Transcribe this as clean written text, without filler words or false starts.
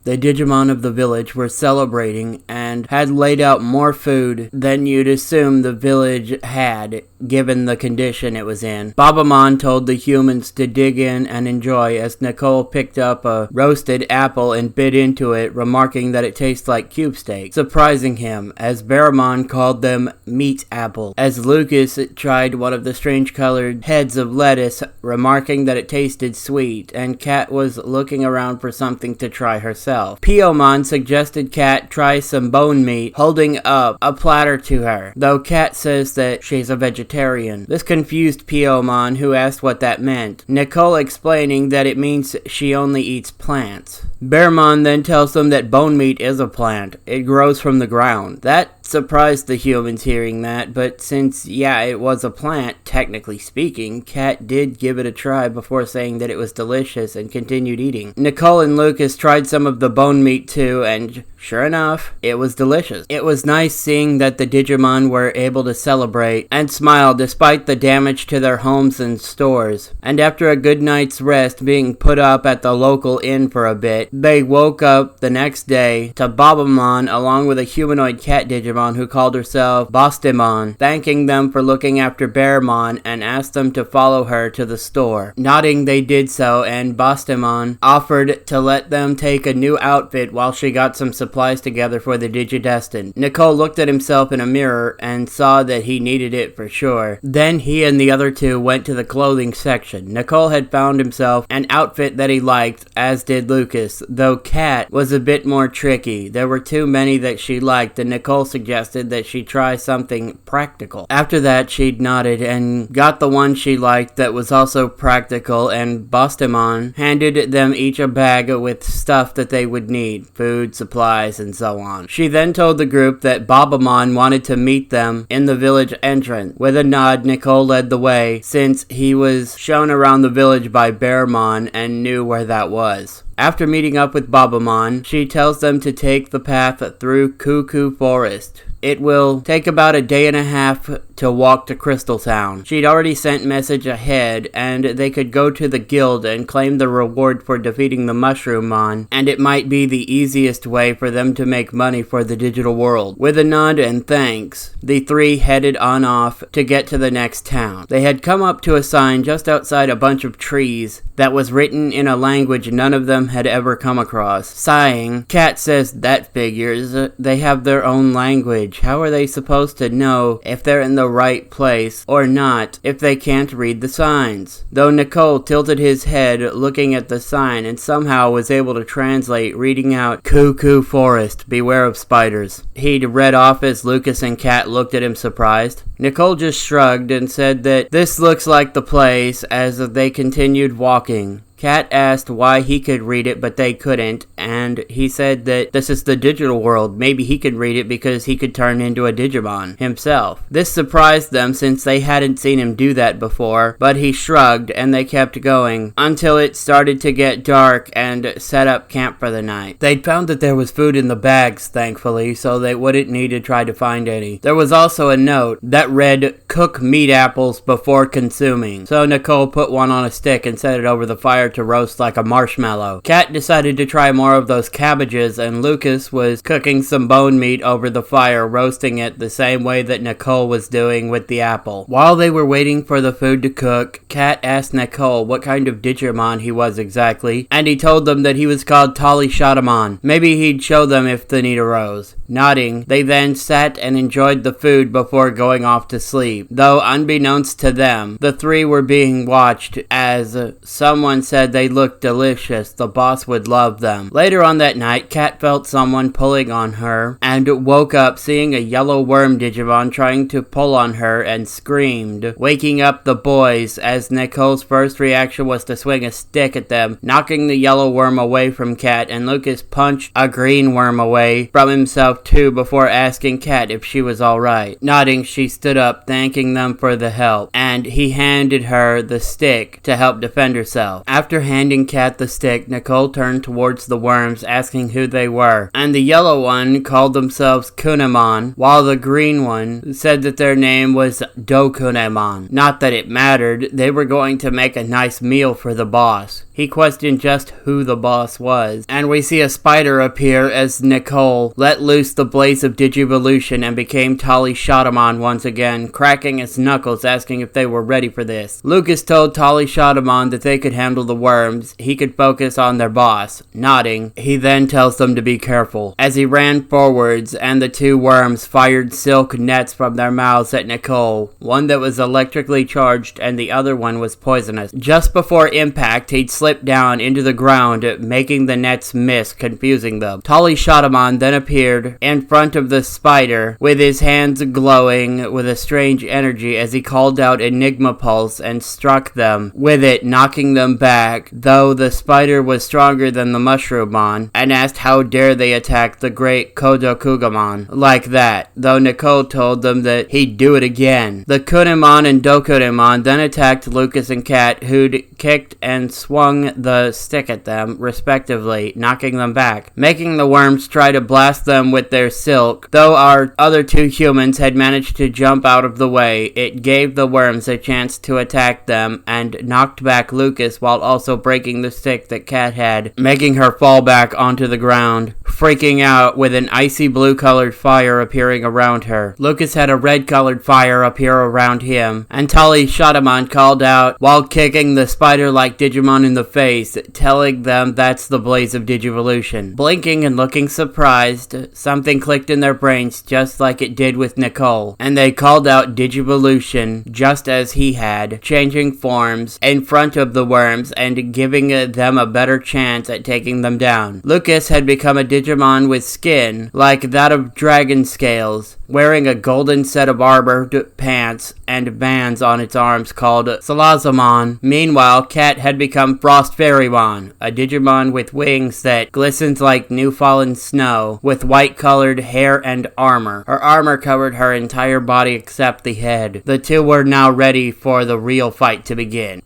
The Digimon of the village were celebrating and had laid out more food than you'd assume the village had, given the condition it was in. Babamon told the humans to dig in and enjoy as Nicole picked up a roasted apple and bit into it, remarking that it tastes like cube steak, surprising him, as Baramon called them meat apples, as Lucas tried one of the strange-colored heads of lettuce, remarking that it tasted sweet, and Kat was looking around for something to try herself. Piomon suggested Kat try some bone meat, holding up a platter to her, though Kat says that she's a vegetarian. This confused Piomon, who asked what that meant, Nicole explaining that it means she only eats plants. Bearmon then tells them that bone meat is a plant. It grows from the ground. That surprised the humans hearing that, but since, it was a plant, technically speaking, Kat did give it a try before saying that it was delicious and continued eating. Nicole and Lucas tried some of the bone meat too, and sure enough, it was delicious. It was nice seeing that the Digimon were able to celebrate and smile despite the damage to their homes and stores. And after a good night's rest being put up at the local inn for a bit, they woke up the next day to Babamon along with a humanoid cat Digimon who called herself Bostimon, thanking them for looking after Bearmon and asked them to follow her to the store. Nodding, they did so, and Bostimon offered to let them take a new outfit while she got some supplies together for the Digidestined. Nicole looked at himself in a mirror and saw that he needed it for sure. Then he and the other two went to the clothing section. Nicole had found himself an outfit that he liked, as did Lucas, though Kat was a bit more tricky. There were too many that she liked, and Nicole suggested that she try something practical. After that, she nodded and got the one she liked that was also practical, and Bostimon handed them each a bag with stuff that they would need, food, supplies, and so on. She then told the group that Babamon wanted to meet them in the village entrance. With a nod, Nicole led the way, since he was shown around the village by Bearmon and knew where that was. After meeting up with Babamon, she tells them to take the path through Cuckoo Forest. It will take about a day and a half to walk to Crystal Town. She'd already sent message ahead, and they could go to the guild and claim the reward for defeating the Mushroom Mon, and it might be the easiest way for them to make money for the digital world. With a nod and thanks, the three headed on off to get to the next town. They had come up to a sign just outside a bunch of trees that was written in a language none of them had ever come across. Sighing, Kat says that figures. They have their own language. How are they supposed to know if they're in the right place or not if they can't read the signs? Though Nicole tilted his head looking at the sign and somehow was able to translate, reading out Cuckoo Forest, beware of spiders. He'd read off as Lucas and Kat looked at him surprised. Nicole just shrugged and said that this looks like the place as they continued walking. Kat asked why he could read it but they couldn't, and he said that this is the digital world. Maybe he could read it because he could turn into a Digimon himself. This surprised them since they hadn't seen him do that before, but he shrugged and they kept going until it started to get dark and set up camp for the night. They'd found that there was food in the bags, thankfully, so they wouldn't need to try to find any. There was also a note that read, "Cook meat apples before consuming," so Nicole put one on a stick and set it over the fire to roast like a marshmallow. Kat decided to try more of those cabbages, and Lucas was cooking some bone meat over the fire, roasting it the same way that Nicole was doing with the apple. While they were waiting for the food to cook, Kat asked Nicole what kind of Digimon he was exactly, and he told them that he was called Tali Shatamon. Maybe he'd show them if the need arose. Nodding, they then sat and enjoyed the food before going off to sleep. Though unbeknownst to them, the three were being watched as someone said they looked delicious. The boss would love them. Later on that night, Kat felt someone pulling on her and woke up seeing a yellow worm Digimon trying to pull on her and screamed, waking up the boys as Nicole's first reaction was to swing a stick at them, knocking the yellow worm away from Kat, and Lucas punched a green worm away from himself too before asking Kat if she was alright. Nodding, she stood up, thanking them for the help, and he handed her the stick to help defend herself. After handing Kat the stick, Nicole turned towards the worms, asking who they were, and the yellow one called themselves Kunamon, while the green one said that their name was Dokunemon. Not that it mattered, they were going to make a nice meal for the boss. he questioned just who the boss was. And we see a spider appear as Nicole let loose the blaze of Digivolution and became Tali Shadamon once again, cracking its knuckles asking if they were ready for this. Lucas told Tali Shadamon that they could handle the worms, he could focus on their boss. Nodding, he then tells them to be careful. As he ran forwards and the two worms fired silk nets from their mouths at Nicole, one that was electrically charged and the other one was poisonous. Just before impact, he'd slipped down into the ground, making the nets miss, confusing them. Tali Shadamon then appeared in front of the spider, with his hands glowing with a strange energy as he called out Enigma Pulse and struck them with it, knocking them back, though the spider was stronger than the Mushroomon, and asked how dare they attack the great Kodokugamon like that, though Nicole told them that he'd do it again. The Kunemon and Dokunemon then attacked Lucas and Kat, who'd kicked and swung the stick at them, respectively, knocking them back, making the worms try to blast them with their silk. Though our other two humans had managed to jump out of the way, it gave the worms a chance to attack them and knocked back Lucas while also breaking the stick that Kat had, making her fall back onto the ground, freaking out with an icy blue colored fire appearing around her. Lucas had a red colored fire appear around him, and Tali Shadamon called out while kicking the spider-like Digimon in the face, telling them that's the blaze of Digivolution. Blinking and looking surprised, something clicked in their brains just like it did with Nicole, and they called out Digivolution just as he had, changing forms in front of the worms and giving them a better chance at taking them down. Lucas had become a Digimon with skin like that of dragon scales, wearing a golden set of armored pants and bands on its arms called Salazamon. Meanwhile, Kat had become Frost Fairymon, a Digimon with wings that glistened like new fallen snow, with white-colored hair and armor. Her armor covered her entire body except the head. The two were now ready for the real fight to begin.